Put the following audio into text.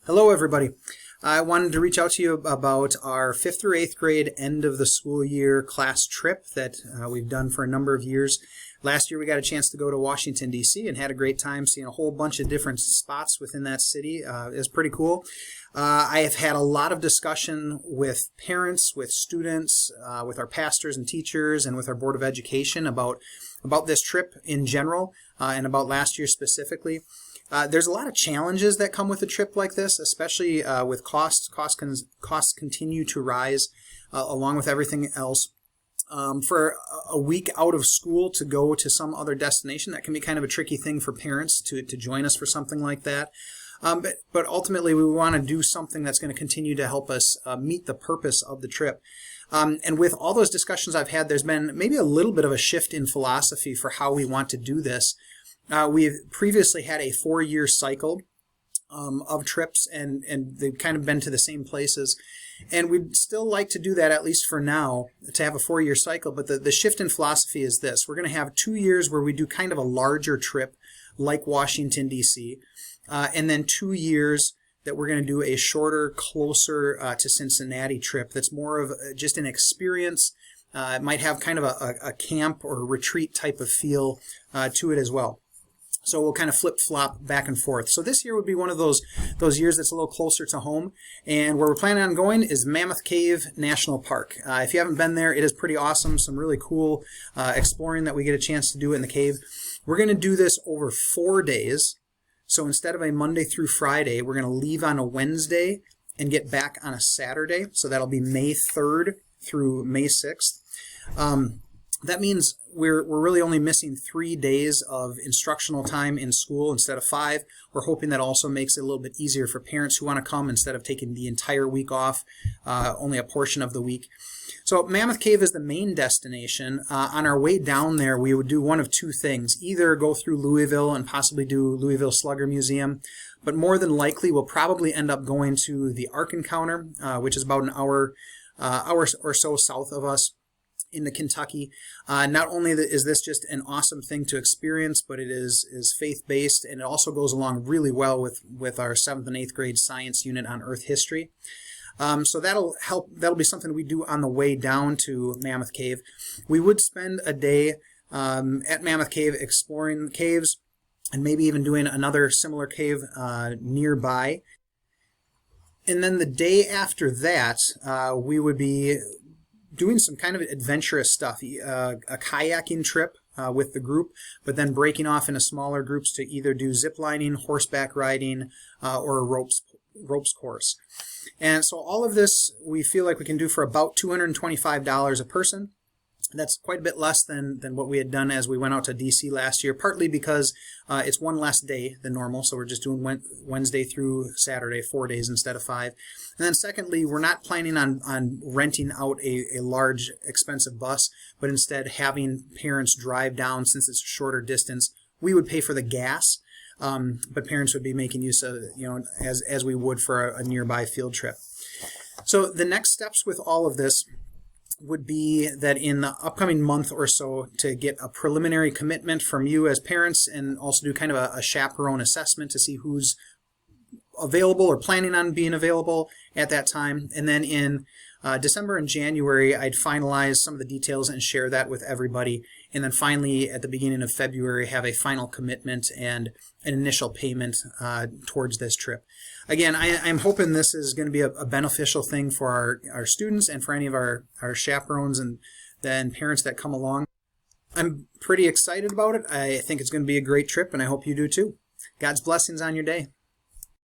Hello, everybody. I wanted to reach out to you about our 5th through 8th grade end of the school year class trip that we've done for a number of years. Last year we got a chance to go to Washington, D.C. and had a great time seeing a whole bunch of different spots within that city. It was pretty cool. I have had a lot of discussion with parents, with students, with our pastors and teachers, and with our Board of Education about this trip in general and about last year specifically. There's a lot of challenges that come with a trip like this, especially with costs. Costs continue to rise along with everything else. For a week out of school to go to some other destination, that can be kind of a tricky thing for parents to join us for something like that. But ultimately, we want to do something that's going to continue to help us meet the purpose of the trip. And with all those discussions I've had, there's been maybe a little bit of a shift in philosophy for how we want to do this. We've previously had a 4-year cycle of trips, and they've kind of been to the same places. And we'd still like to do that, at least for now, to have a 4-year cycle. But the shift in philosophy is this. We're going to have 2 years where we do kind of a larger trip like Washington, D.C., and then 2 years that we're going to do a shorter, closer to Cincinnati trip that's more of just an experience. It might have kind of a camp or retreat type of feel to it as well. So we'll kind of flip-flop back and forth. So this year would be one of those years that's a little closer to home. And where we're planning on going is Mammoth Cave National Park. If you haven't been there, it is pretty awesome. Some really cool exploring that we get a chance to do in the cave. We're going to do this over 4 days. So instead of a Monday through Friday, we're going to leave on a Wednesday and get back on a Saturday. So that'll be May 3rd through May 6th. That means we're really only missing 3 days of instructional time in school instead of 5. We're hoping that also makes it a little bit easier for parents who want to come instead of taking the entire week off, only a portion of the week. So Mammoth Cave is the main destination. On our way down there, we would do one of two things. Either go through Louisville and possibly do Louisville Slugger Museum, but more than likely we'll probably end up going to the Ark Encounter, which is about an hour or so south of us into Kentucky. Not only is this just an awesome thing to experience, but it is faith-based, and it also goes along really well with our 7th and 8th grade science unit on Earth history. So that'll be something we do on the way down to Mammoth Cave. We would spend a day at Mammoth Cave exploring the caves and maybe even doing another similar cave nearby. And then the day after that, we would be doing some kind of adventurous stuff, a kayaking trip with the group, but then breaking off into smaller groups to either do zip lining, horseback riding, or a ropes course. And so all of this we feel like we can do for about $225 a person. That's quite a bit less than what we had done as we went out to D.C. last year, partly because it's one less day than normal, so we're just doing Wednesday through Saturday, 4 days instead of 5. And then secondly, we're not planning on renting out a large, expensive bus, but instead having parents drive down. Since it's a shorter distance, we would pay for the gas, but parents would be making use of, as we would for a nearby field trip. So the next steps with all of this would be that in the upcoming month or so to get a preliminary commitment from you as parents and also do kind of a chaperone assessment to see who's available or planning on being available at that time. And then in December and January, I'd finalize some of the details and share that with everybody. And then finally, at the beginning of February, have a final commitment and an initial payment towards this trip. Again, I'm hoping this is going to be a beneficial thing for our students and for any of our chaperones and then parents that come along. I'm pretty excited about it. I think it's going to be a great trip, and I hope you do too. God's blessings on your day.